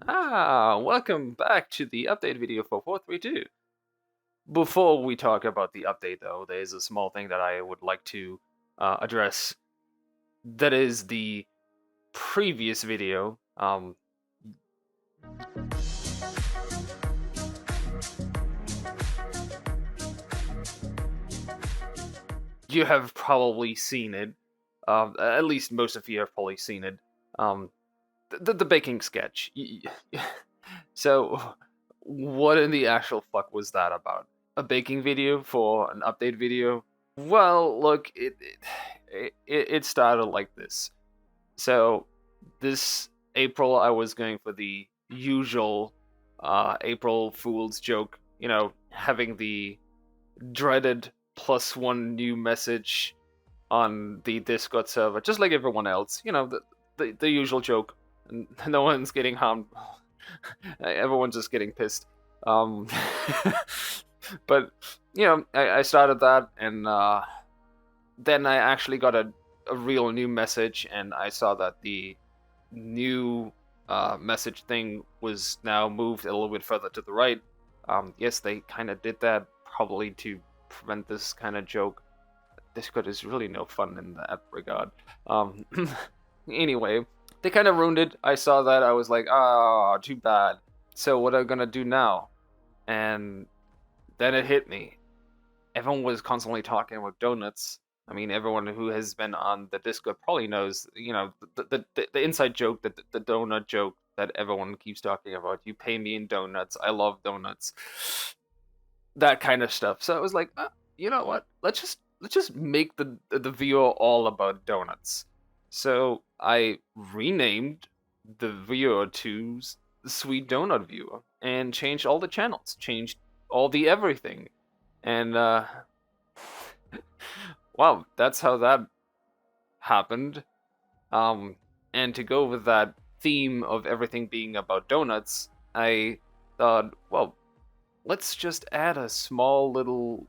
Welcome back to the update video for 432. Before we talk about the update, though, there's a small thing that I would like to address. That is the previous video. You have probably seen it. At least most of you have probably seen it. The baking sketch. So, what in the actual fuck was that about? A baking video for an update video? Well, look, it started like this. So this April, I was going for the usual April Fool's joke. Having the dreaded +1 new message on the Discord server, just like everyone else. The usual joke. No one's getting harmed. Everyone's just getting pissed. Um, but I started that, and then I actually got a real new message, and I saw that the new message thing was now moved a little bit further to the right. Yes, they kind of did that probably to prevent this kind of joke. Discord is really no fun in that regard. Um, anyway, they kind of ruined it. I saw that. I was like, too bad. So what am I gonna do now? And then it hit me. Everyone was constantly talking about donuts. I mean, everyone who has been on the Discord probably knows, the inside joke, the donut joke that everyone keeps talking about. You pay me in donuts. I love donuts. That kind of stuff. So I was like, you know what? Let's just make the viewer all about donuts. So I renamed the viewer to Sweet Donut Viewer and changed all the channels, changed all the everything, and wow, that's how that happened. And to go with that theme of everything being about donuts, I thought, well, let's just add a small little,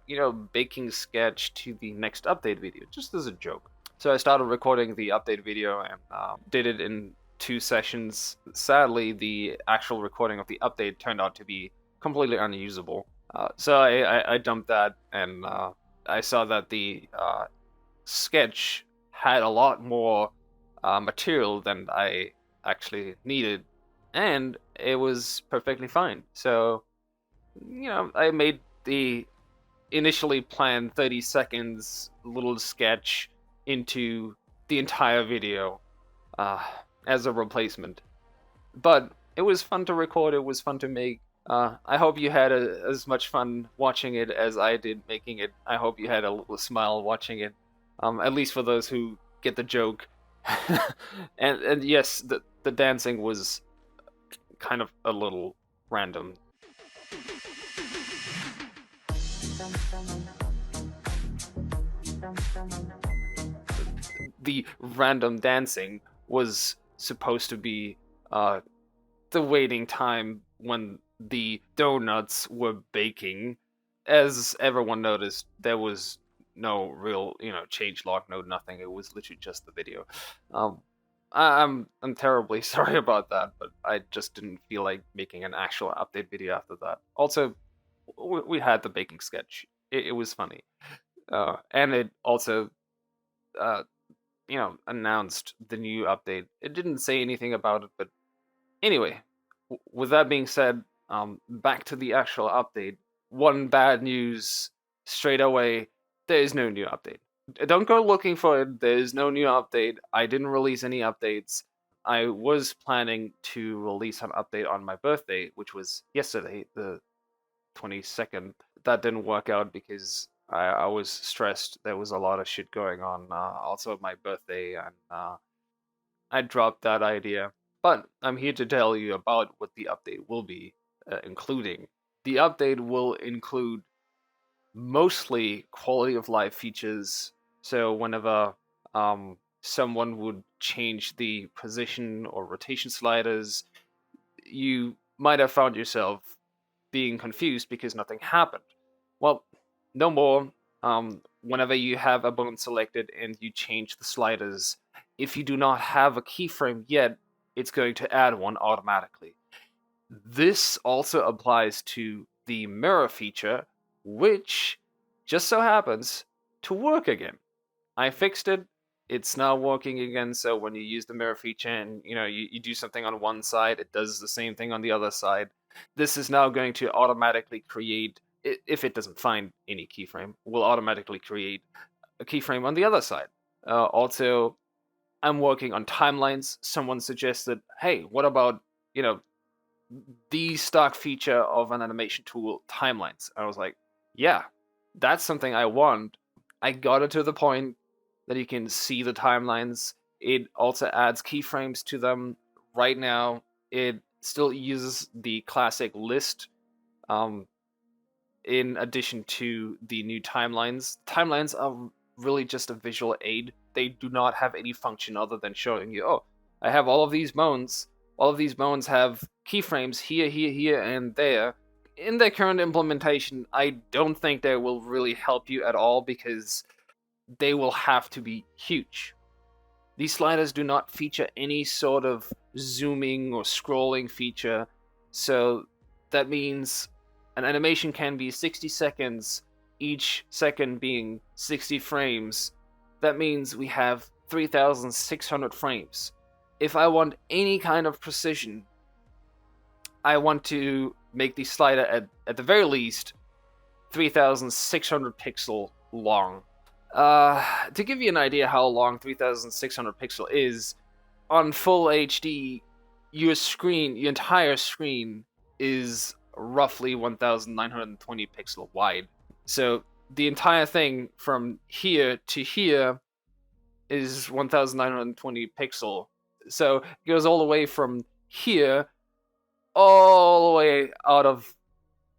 baking sketch to the next update video, just as a joke. So I started recording the update video and did it in 2 sessions. Sadly, the actual recording of the update turned out to be completely unusable. So I dumped that, and I saw that the sketch had a lot more material than I actually needed, and it was perfectly fine. So, I made the initially planned 30 seconds little sketch into the entire video uh, as a replacement. But it was fun to record, it was fun to make. I hope you had as much fun watching it as I did making it. I hope you had a little smile watching it, at least for those who get the joke. and yes, the dancing was kind of a little random. The random dancing was supposed to be the waiting time when the donuts were baking. As everyone noticed, there was no real, change log, no nothing. It was literally just the video. Um, I'm terribly sorry about that, but I just didn't feel like making an actual update video after that. Also, we had the baking sketch. It was funny, and it also, uh, announced the new update. It didn't say anything about it, but anyway, with that being said, back to the actual update. One bad news straight away: there is no new update. Don't go looking for it. There is no new update. I didn't release any updates. I was planning to release an update on my birthday, which was yesterday, the 22nd. That didn't work out because I was stressed. There was a lot of shit going on. Also, my birthday, and I dropped that idea. But I'm here to tell you about what the update will be including. The update will include mostly quality of life features. So whenever someone would change the position or rotation sliders, you might have found yourself being confused because nothing happened. Well, no more. Whenever you have a bone selected and you change the sliders, if you do not have a keyframe yet, it's going to add one automatically. This also applies to the mirror feature, which just so happens to work again. I fixed it. It's now working again. So when you use the mirror feature and you do something on one side, it does the same thing on the other side. This is now going to automatically create, if it doesn't find any keyframe, will automatically create a keyframe on the other side. Also, I'm working on timelines. Someone suggested, hey, what about the stock feature of an animation tool, timelines? I was like, yeah, that's something I want. I got it to the point that you can see the timelines. It also adds keyframes to them. Right now, it still uses the classic list, in addition to the new timelines. Timelines are really just a visual aid. They do not have any function other than showing you, oh, I have all of these modes. All of these modes have keyframes here, here, here, and there. In their current implementation, I don't think they will really help you at all because they will have to be huge. These sliders do not feature any sort of zooming or scrolling feature, so that means an animation can be 60 seconds, each second being 60 frames. That means we have 3,600 frames. If I want any kind of precision, I want to make the slider at the very least 3,600 pixel long. To give you an idea how long 3,600 pixel is, on full HD, your entire screen is roughly 1,920 pixel wide. So the entire thing from here to here is 1,920 pixel. So it goes all the way from here all the way out of,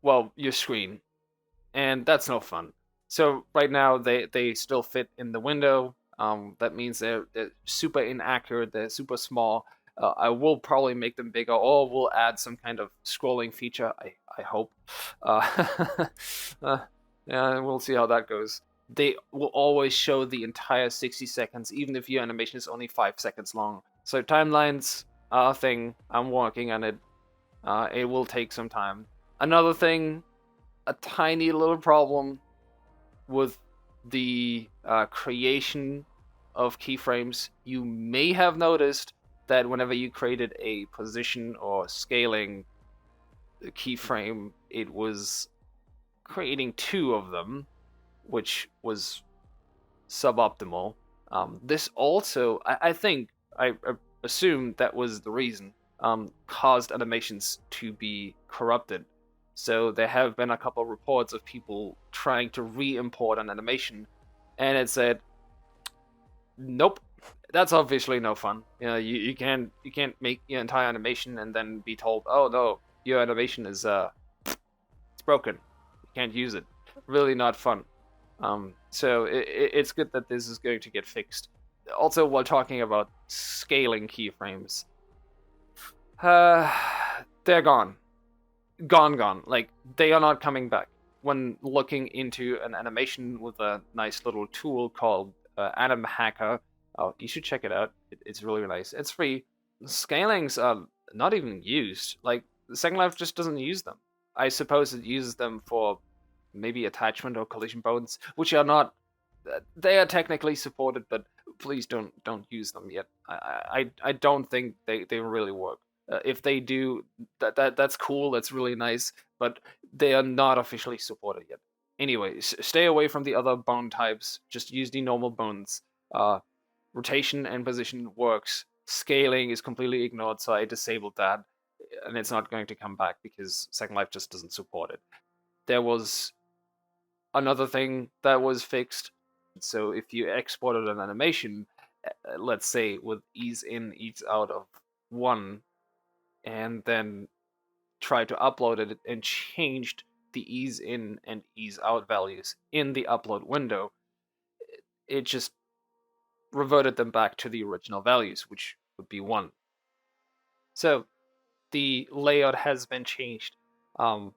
well, your screen. And that's no fun. So right now they still fit in the window. That means they're super inaccurate. They're super small. I will probably make them bigger, or we'll add some kind of scrolling feature. I hope. Yeah, we'll see how that goes. They will always show the entire 60 seconds, even if your animation is only 5 seconds long. So timelines are a thing. I'm working on it. It will take some time. Another thing, a tiny little problem with the creation of keyframes. You may have noticed that whenever you created a position or scaling keyframe, it was creating two of them, which was suboptimal. This also, I think, I assume that was the reason, caused animations to be corrupted. So there have been a couple of reports of people trying to re-import an animation, and it said, "Nope, that's obviously no fun. You can't make your entire animation and then be told, oh no, your animation is it's broken. You can't use it. Really not fun." So it's good that this is going to get fixed. Also, while talking about scaling keyframes, they're gone. Gone. Like, they are not coming back. When looking into an animation with a nice little tool called Anim Hacker, oh, you should check it out. It's really nice. It's free. Scalings are not even used. Like, Second Life just doesn't use them. I suppose it uses them for maybe attachment or collision bones, which are not. They are technically supported, but please don't use them yet. I don't think they really work. If they do, that's cool. That's really nice, but they are not officially supported yet. Anyway, stay away from the other bone types. Just use the normal bones. Rotation and position works. Scaling is completely ignored, so I disabled that, and it's not going to come back because Second Life just doesn't support it. There was another thing that was fixed. So if you exported an animation, let's say with ease in, ease out of 1, and then try to upload it and changed the ease in and ease out values in the upload window, it just reverted them back to the original values, which would be 1. So the layout has been changed. I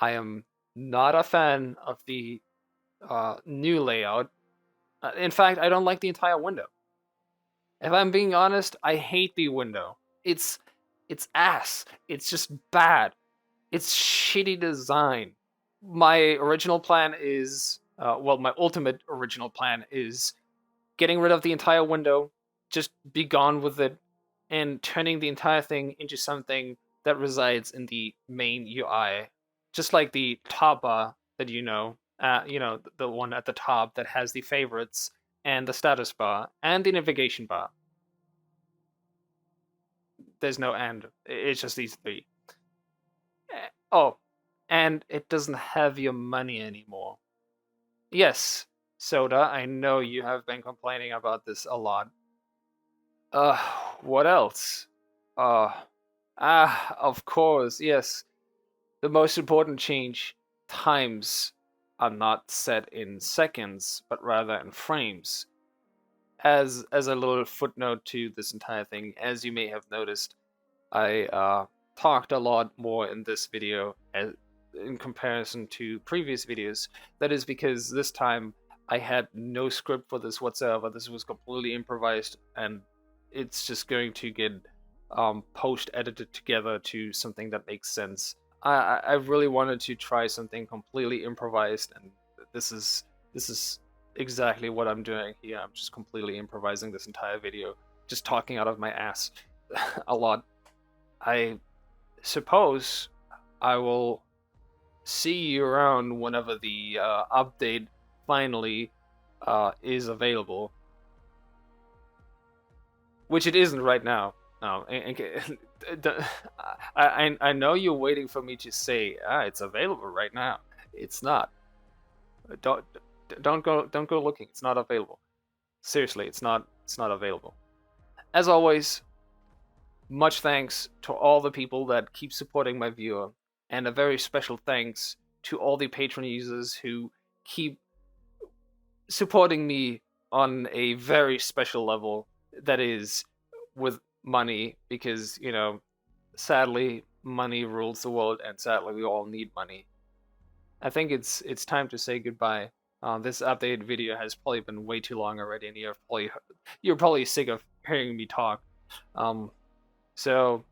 am not a fan of the new layout. In fact, I don't like the entire window. If I'm being honest, I hate the window. It's It's ass. It's just bad. It's shitty design. My original plan is, my ultimate original plan is getting rid of the entire window, just be gone with it, and turning the entire thing into something that resides in the main UI, just like the top bar that the one at the top that has the favorites and the status bar and the navigation bar. There's no end. It's just these three. Oh, and it doesn't have your money anymore. Yes, Soda, I know you have been complaining about this a lot. Uh, what else? Uh, of course, yes. The most important change, times are not set in seconds, but rather in frames. As a little footnote to this entire thing, as you may have noticed, I talked a lot more in this video in comparison to previous videos. That is because this time I had no script for this whatsoever. This was completely improvised, and it's just going to get post edited together to something that makes sense. I really wanted to try something completely improvised, and this is exactly what I'm doing here. I'm just completely improvising this entire video, just talking out of my ass a lot. I suppose I will see you around whenever the update finally is available, which it isn't right now. No, I know you're waiting for me to say it's available right now. It's not. Don't don't go looking. It's not available. Seriously, it's not available. As always, much thanks to all the people that keep supporting my viewer, and a very special thanks to all the Patreon users who keep supporting me on a very special level, that is, with money, because, sadly, money rules the world, and sadly, we all need money. I think it's time to say goodbye. This update video has probably been way too long already, and you're probably sick of hearing me talk. So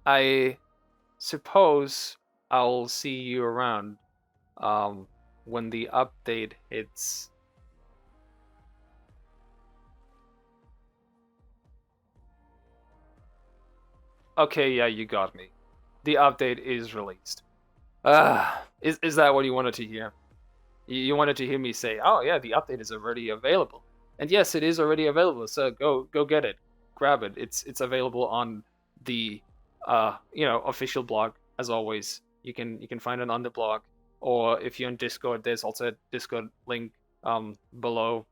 I suppose I'll see you around when the update hits. Okay, yeah, you got me. The update is released. Is that what you wanted to hear? You wanted to hear me say, "Oh yeah, the update is already available." And yes, it is already available. So go get it. Grab it. It's available on the official blog, as always. You can find it on the blog, or if you're on Discord, there's also a Discord link below.